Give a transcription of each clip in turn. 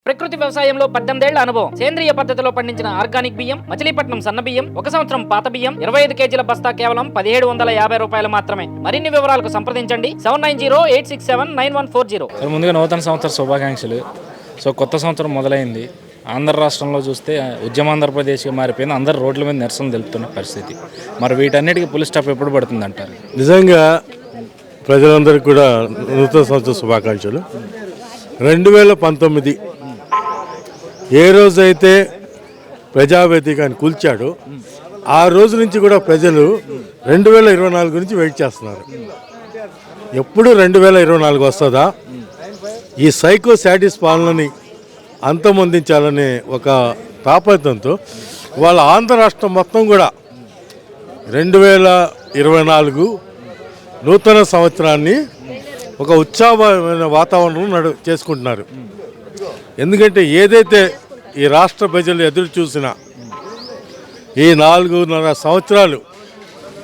ప్రకృతి వ్యవసాయంలో 18 ఏళ్ల అనుభవం. సేంద్రియ పద్ధతిలో పండించిన ఆర్గానిక్ బియ్యం, మచిలీపట్నం సన్న బియ్యం, 1 సంవత్సరం పాత బియ్యం, 25 కేజీల బస్తా కేవలం 1750 రూపాయలు మాత్రమే. మరిన్ని వివరాలకు సంప్రదించండి 7908679140. ముందుగా నూతన సంవత్సర శుభాకాంక్షలు. సో కొత్త సంవత్సరం మొదలైంది. ఆంధ్ర రాష్ట్రంలో చూస్తే ఉద్యమాంధ్రప్రదేశ్గా మారిపోయింది. అందరూ రోడ్ల మీద నిరసన తెలుపుతున్న పరిస్థితి. మరి వీటన్నిటికీ పులి స్టాప్ ఎప్పుడు పడుతుంది అంటారు? నిజంగా ప్రజలందరికీ కూడా నూతన సంవత్సర శుభాకాంక్షలు. 2019 ఏ రోజైతే ప్రజావేదికని కూల్చాడో ఆ రోజు నుంచి కూడా ప్రజలు 2024 గురించి వెయిట్ చేస్తున్నారు. ఎప్పుడు 2024 వస్తుందా, ఈ సైకో శాటిస్ పాలనని అంతమొందించాలనే ఒక తాపత్రంతో వాళ్ళ ఆంధ్ర రాష్ట్రం మొత్తం కూడా 2024 నూతన సంవత్సరాన్ని ఒక ఉత్సాహమైన వాతావరణం చేసుకుంటున్నారు. ఎందుకంటే ఏదైతే ఈ రాష్ట్ర ప్రజలు ఎదురు చూసిన ఈ 4.5 సంవత్సరాలు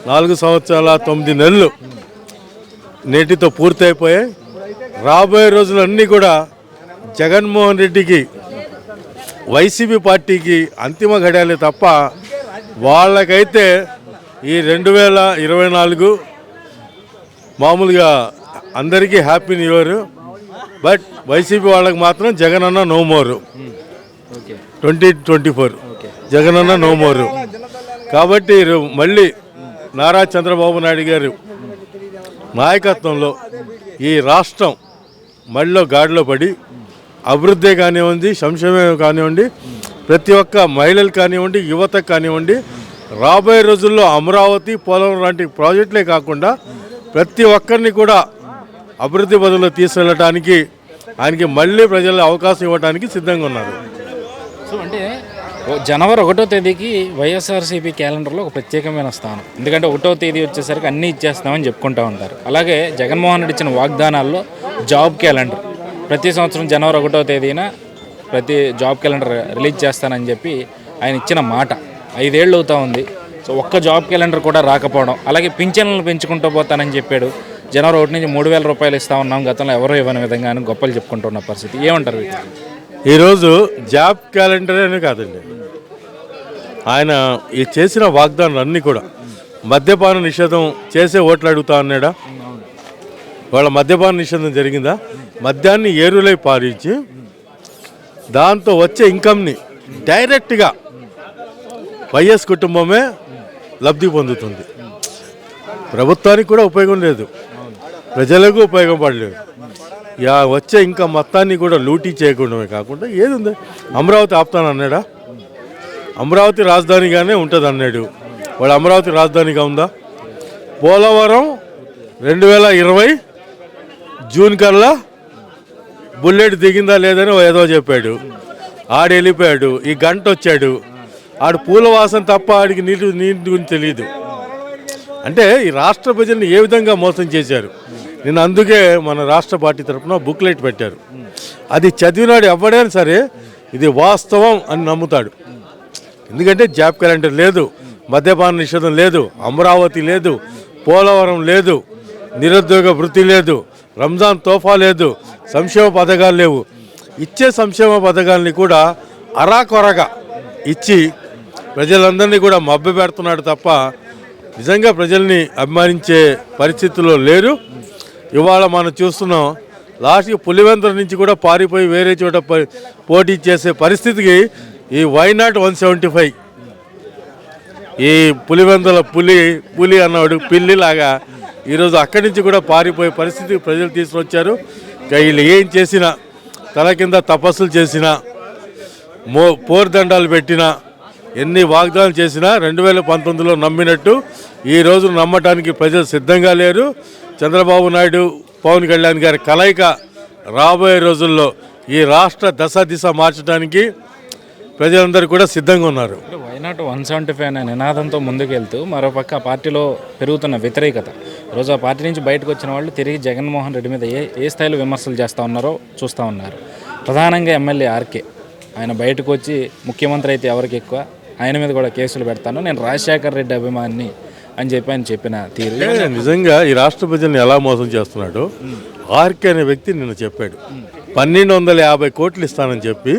4 సంవత్సరాల 9 నెలలు నేటితో పూర్తయిపోయాయి. రాబోయే రోజులన్నీ కూడా జగన్మోహన్ రెడ్డికి, వైసీపీ పార్టీకి అంతిమ ఘడియాలే తప్ప వాళ్ళకైతే ఈ 2024 మామూలుగా అందరికీ happy new year. But YCP వాళ్ళకి మాత్రం జగనన్న నో మోరు. 2024 జగనన్న నో మోరు. కాబట్టి మళ్ళీ నారా చంద్రబాబు నాయుడు గారు నాయకత్వంలో ఈ రాష్ట్రం మళ్ళీ గాడిలో పడి అభివృద్ధి కానివ్వండి, సంక్షేమం కానివ్వండి, ప్రతి ఒక్క మహిళలు కానివ్వండి, యువతకు కానివ్వండి, రాబోయే రోజుల్లో అమరావతి, పోలవరం లాంటి ప్రాజెక్టులే కాకుండా ప్రతి ఒక్కరిని కూడా అభివృద్ధి పదంలో తీసుకెళ్ళటానికి ఆయనకి మళ్ళీ ప్రజలు అవకాశం ఇవ్వడానికి సిద్ధంగా ఉన్నారు. సో అంటే జనవరి 1వ తేదీకి వైఎస్ఆర్సీపీ క్యాలెండర్లో ఒక ప్రత్యేకమైన స్థానం. ఎందుకంటే 1వ తేదీ వచ్చేసరికి అన్నీ ఇచ్చేస్తామని చెప్పుకుంటూ ఉంటారు. అలాగే జగన్మోహన్ రెడ్డి ఇచ్చిన వాగ్దానాల్లో జాబ్ క్యాలెండర్ ప్రతి సంవత్సరం జనవరి 1వ తేదీన ప్రతి జాబ్ క్యాలెండర్ రిలీజ్ చేస్తానని చెప్పి ఆయన ఇచ్చిన మాట 5 ఏళ్ళు అవుతా ఉంది. సో ఒక్క జాబ్ క్యాలెండర్ కూడా రాకపోవడం, అలాగే పింఛన్లను పెంచుకుంటూ పోతానని చెప్పాడు. జనవరి 1 నుంచి 3000 రూపాయలు ఇస్తా ఉన్నాం, గతంలో ఎవరో ఇవ్వని విధంగా అని గొప్పలు చెప్పుకుంటున్న పరిస్థితి. ఏమంటారు? ఈరోజు జాబ్ క్యాలెండర్ అనే కాదండి, ఆయన ఈ చేసిన వాగ్దానాలు అన్నీ కూడా మద్యపాన నిషేధం చేసే ఓట్లు అడుగుతా అన్నాడా? వాళ్ళ మద్యపాన నిషేధం జరిగిందా? మద్యాన్ని ఏరులై పారించి దాంతో వచ్చే ఇన్కమ్ని డైరెక్ట్గా వైఎస్ కుటుంబమే లబ్ధి పొందుతుంది. ప్రభుత్వానికి కూడా ఉపయోగం లేదు, ప్రజలకు ఉపయోగం పడలేదు. వచ్చే ఇంకా మొత్తాన్ని కూడా లూటీ చేయకుండామే కాకుండా ఏది ఉంది, అమరావతి ఆపుతాను అన్నాడా? అమరావతి రాజధానిగానే ఉంటుంది అన్నాడు. వాడు అమరావతి రాజధానిగా ఉందా? పోలవరం 2020 జూన్ కల్లా బుల్లెట్ దిగిందా లేదని ఏదో చెప్పాడు. ఆడు వెళ్ళిపోయాడు. ఈ గంట వచ్చాడు, ఆడు పూల వాసన తప్ప ఆడికి నీటి గురించి తెలియదు. అంటే ఈ రాష్ట్ర ప్రజల్ని ఏ విధంగా మోసం చేశారు. నేను అందుకే మన రాష్ట్ర పార్టీ తరఫున బుక్లెట్ పెట్టారు. అది చదివినాడు ఎవడైనా సరే ఇది వాస్తవం అని నమ్ముతాడు. ఎందుకంటే జాబ్ క్యాలెండర్ లేదు, మద్యపాన నిషేధం లేదు, అమరావతి లేదు, పోలవరం లేదు, నిరుద్యోగ వృత్తి లేదు, రంజాన్ తోఫా లేదు, సంక్షేమ పథకాలు లేవు. ఇచ్చే సంక్షేమ పథకాలని కూడా అరాకొరగా ఇచ్చి ప్రజలందరినీ కూడా మభ్య పెడుతున్నాడు తప్ప నిజంగా ప్రజల్ని అభిమానించే పరిస్థితుల్లో లేరు. ఇవాళ మనం చూస్తున్నాం, లాస్ట్కి పులివెందుల నుంచి కూడా పారిపోయి వేరే చోట పోటీ చేసే పరిస్థితికి ఈ వైనాట్ 175 ఈ పులివెందుల పులి అన్నాడు పిల్లిలాగా ఈరోజు అక్కడి నుంచి కూడా పారిపోయే పరిస్థితికి ప్రజలు తీసుకొచ్చారు. వీళ్ళు ఏం చేసినా, తల కింద తపస్సులు చేసినా, పోర్దండాలు పెట్టినా, ఎన్ని వాగ్దానాలు చేసినా 2019లో నమ్మినట్టు ఈరోజు నమ్మటానికి ప్రజలు సిద్ధంగా లేరు. చంద్రబాబు నాయుడు, పవన్ కళ్యాణ్ గారి కలయిక రాబోయే రోజుల్లో ఈ రాష్ట్ర దిశ మార్చడానికి ప్రజలందరూ కూడా సిద్ధంగా ఉన్నారు. వైనాట్ 175 అనే నినాదంతో ముందుకెళ్తూ మరోపక్క పార్టీలో పెరుగుతున్న వ్యతిరేకత, ఈరోజు ఆ పార్టీ నుంచి బయటకు వచ్చిన వాళ్ళు తిరిగి జగన్మోహన్ రెడ్డి మీద ఏ స్థాయిలో విమర్శలు చేస్తూ ఉన్నారో చూస్తూ ఉన్నారు. ప్రధానంగా ఎమ్మెల్యే ఆర్కే ఆయన బయటకు వచ్చి ముఖ్యమంత్రి అయితే ఎవరికి ఎక్కువ, ఆయన మీద కూడా కేసులు పెడతాను, నేను రాజశేఖర రెడ్డి అభిమాని అని చెప్పి ఆయన చెప్పిన తీరు నిజంగా ఈ రాష్ట్ర ప్రజల్ని ఎలా మోసం చేస్తున్నాడో ఆర్కే అనే వ్యక్తి నిన్న చెప్పాడు. 1250 కోట్లు ఇస్తానని చెప్పి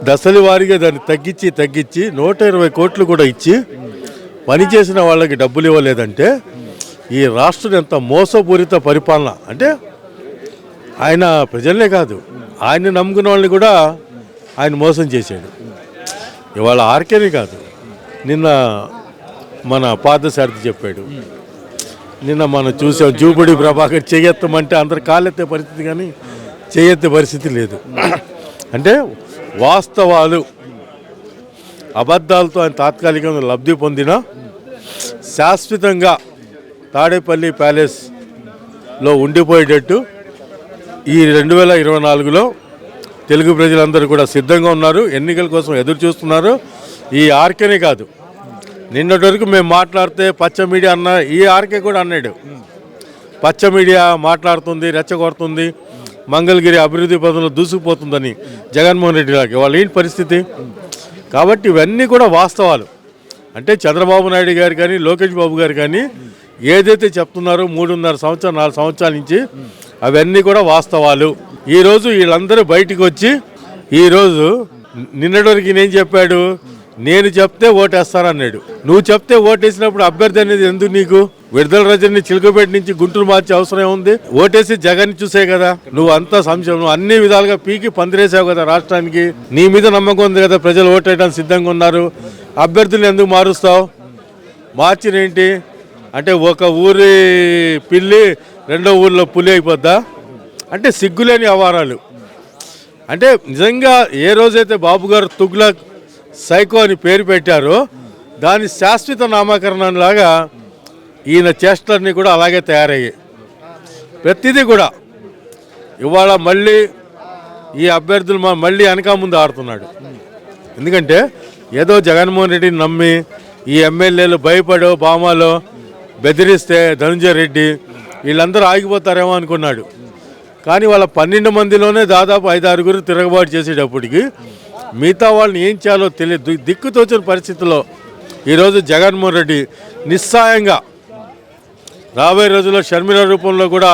దశల వారీగా దాన్ని తగ్గించి 120 కోట్లు కూడా ఇచ్చి పనిచేసిన వాళ్ళకి డబ్బులు ఇవ్వలేదంటే ఈ రాష్ట్రం ఎంత మోసపూరిత పరిపాలన అంటే ఆయన ప్రజలనే కాదు ఆయన్ని నమ్ముకున్న వాళ్ళని కూడా ఆయన మోసం చేశాడు. ఇవాళ ఆర్కేని కాదు, నిన్న మన పాదసారథి చెప్పాడు, నిన్న మనం చూసాం జూబుడి ప్రభాకర్ చేయెత్తమంటే అందరు కాలెత్తే పరిస్థితి కానీ చేయెత్తే పరిస్థితి లేదు. అంటే వాస్తవాలు అబద్ధాలతో ఆయన తాత్కాలికంగా లబ్ధి పొందిన శాశ్వతంగా తాడేపల్లి ప్యాలెస్లో ఉండిపోయేటట్టు ఈ 2024లో తెలుగు ప్రజలందరూ కూడా సిద్ధంగా ఉన్నారు, ఎన్నికల కోసం ఎదురు చూస్తున్నారు. ఈ ఆర్కేనే కాదు, నిన్నటి వరకు మేము మాట్లాడితే పచ్చ మీడియా అన్న ఈ ఆర్కే కూడా అన్నాడు, పచ్చ మీడియా మాట్లాడుతుంది, రెచ్చగొడుతుంది, మంగళగిరి అభివృద్ధి పదంలో దూసుకుపోతుందని జగన్మోహన్ రెడ్డి గారికి. వాళ్ళ ఏంటి పరిస్థితి? కాబట్టి ఇవన్నీ కూడా వాస్తవాలు. అంటే చంద్రబాబు నాయుడు గారు కానీ లోకేష్ బాబు గారు కానీ ఏదైతే చెప్తున్నారో 3.5 సంవత్సరాలు 4 సంవత్సరాల నుంచి అవన్నీ కూడా వాస్తవాలు. ఈరోజు వీళ్ళందరూ బయటికి వచ్చి ఈరోజు నిన్నటి వరకు నేను చెప్పాడు, నేను చెప్తే ఓటేస్తానన్నాడు. నువ్వు చెప్తే ఓటేసినప్పుడు అభ్యర్థి అనేది ఎందుకు నీకు? విడుదల రజని చిలుకపేట నుంచి గుంటూరు మార్చే అవసరం ఏముంది? ఓటేసి జగన్ చూసే కదా. నువ్వు అంతా సంశయం, నువ్వు అన్ని విధాలుగా పీకి పందిరేసావు కదా రాష్ట్రానికి. నీ మీద నమ్మకం ఉంది కదా, ప్రజలు ఓటేయడానికి సిద్ధంగా ఉన్నారు. అభ్యర్థులను ఎందుకు మారుస్తావు? మార్చినేంటి అంటే ఒక ఊరి పిల్లి రెండో ఊరిలో పులి అయిపోద్దా? అంటే సిగ్గులేని వ్యవహారాలు. అంటే నిజంగా ఏ రోజైతే బాబు గారు తుగ్లక్ సైకో అని పేరు పెట్టారో దాని శాశ్వత నామకరణంలాగా ఈయన చేష్టలన్నీ కూడా అలాగే తయారయ్యాయి. ప్రతిదీ కూడా ఇవాళ మళ్ళీ ఈ అభ్యర్థులు మళ్ళీ వెనక ముందు ఆడుతున్నాడు. ఎందుకంటే ఏదో జగన్మోహన్ రెడ్డిని నమ్మి ఈ ఎమ్మెల్యేలు భయపడో బామాలో బెదిరిస్తే ధనంజయ రెడ్డి వీళ్ళందరూ ఆగిపోతారేమో అనుకున్నాడు. కానీ వాళ్ళ 12 మందిలోనే దాదాపు 5-6 తిరగబాటు చేసేటప్పటికి మిగతా వాళ్ళని ఏం చేయాలో తెలియదు, దిక్కుతోచిన పరిస్థితుల్లో ఈరోజు జగన్మోహన్ రెడ్డి నిస్సాయంగా రాబోయే రోజుల్లో షర్మిల రూపంలో కూడా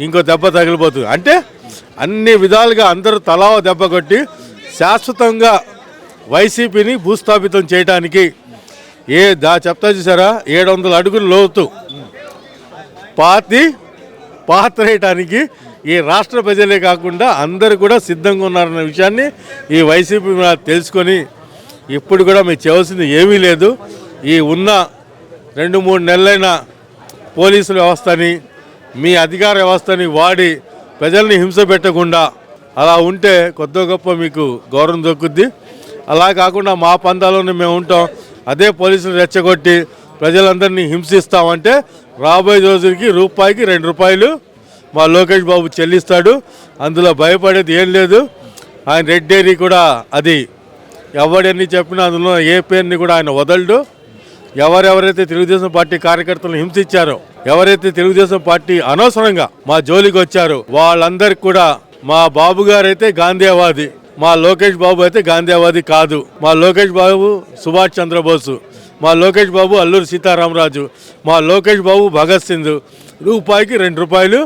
ఇంకో దెబ్బ తగిలిపోతుంది. అంటే అన్ని విధాలుగా అందరూ తలా దెబ్బ కొట్టి శాశ్వతంగా వైసీపీని భూస్థాపితం చేయడానికి చెప్తా చూసారా 700 అడుగులు లోతు పాతరేయటానికి ఈ రాష్ట్ర ప్రజలే కాకుండా అందరూ కూడా సిద్ధంగా ఉన్నారన్న విషయాన్ని ఈ వైసీపీ తెలుసుకొని ఇప్పుడు కూడా మీకు చేయవలసింది ఏమీ లేదు. ఈ ఉన్న 2-3 నెలలైన పోలీసుల వ్యవస్థని మీ అధికార వ్యవస్థని వాడి ప్రజల్ని హింస పెట్టకుండా అలా ఉంటే కొద్ది గొప్ప మీకు గౌరవం దొక్కుద్ది. అలా కాకుండా మా పందాలోనే మేము ఉంటాం, అదే పోలీసులు రెచ్చగొట్టి ప్రజలందరినీ హింసిస్తామంటే రాబోయే రోజులకి రూపాయికి 2 రూపాయలు మా లోకేష్ బాబు చెల్లిస్తాడు. అందులో భయపడేది ఏం లేదు. ఆయన రెడ్డేరి కూడా అది ఎవడని చెప్పినా అందులో ఏ పేరుని కూడా ఆయన వదలడు. ఎవరెవరైతే తెలుగుదేశం పార్టీ కార్యకర్తలను హింసించారో, ఎవరైతే తెలుగుదేశం పార్టీ అనవసరంగా మా జోలికి వచ్చారో వాళ్ళందరికీ కూడా మా బాబు గారు అయితే గాంధీవాది, మా లోకేష్ బాబు అయితే గాంధీవాది కాదు. మా లోకేష్ బాబు సుభాష్ చంద్రబోసు, మా లోకేష్ బాబు అల్లూరి సీతారామరాజు, మా లోకేష్ బాబు భగత్ సింగ్. రూపాయికి 2 రూపాయలు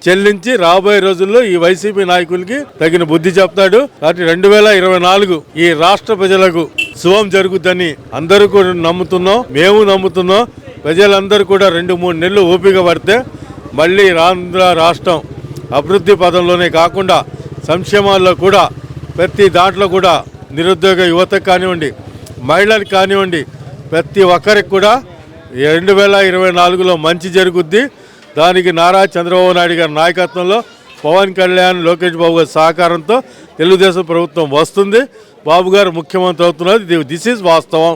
చెల్లించి రాబోయే రోజుల్లో ఈ వైసీపీ నాయకులకి తగిన బుద్ధి చెప్తాడు. కాబట్టి 2024 ఈ రాష్ట్ర ప్రజలకు శుభం జరుగుద్దని అందరూ కూడా నమ్ముతున్నాం, మేము నమ్ముతున్నాం. ప్రజలందరూ కూడా 2-3 నెలలు ఓపిక పడితే మళ్ళీ ఆంధ్ర రాష్ట్రం అభివృద్ధి పదంలోనే కాకుండా సంక్షేమాల్లో కూడా ప్రతి దాంట్లో కూడా నిరుద్యోగ యువతకు కానివ్వండి, మహిళలకు కానివ్వండి, ప్రతి ఒక్కరికి కూడా 2024లో మంచి జరుగుద్ది. దానికి నారా చంద్రబాబు నాయుడు గారి నాయకత్వంలో పవన్ కళ్యాణ్, లోకేష్ బాబు గారి సహకారంతో తెలుగుదేశం ప్రభుత్వం వస్తుంది. బాబు గారు ముఖ్యమంత్రి అవుతున్నారు. దిస్ ఈజ్ వాస్తవం.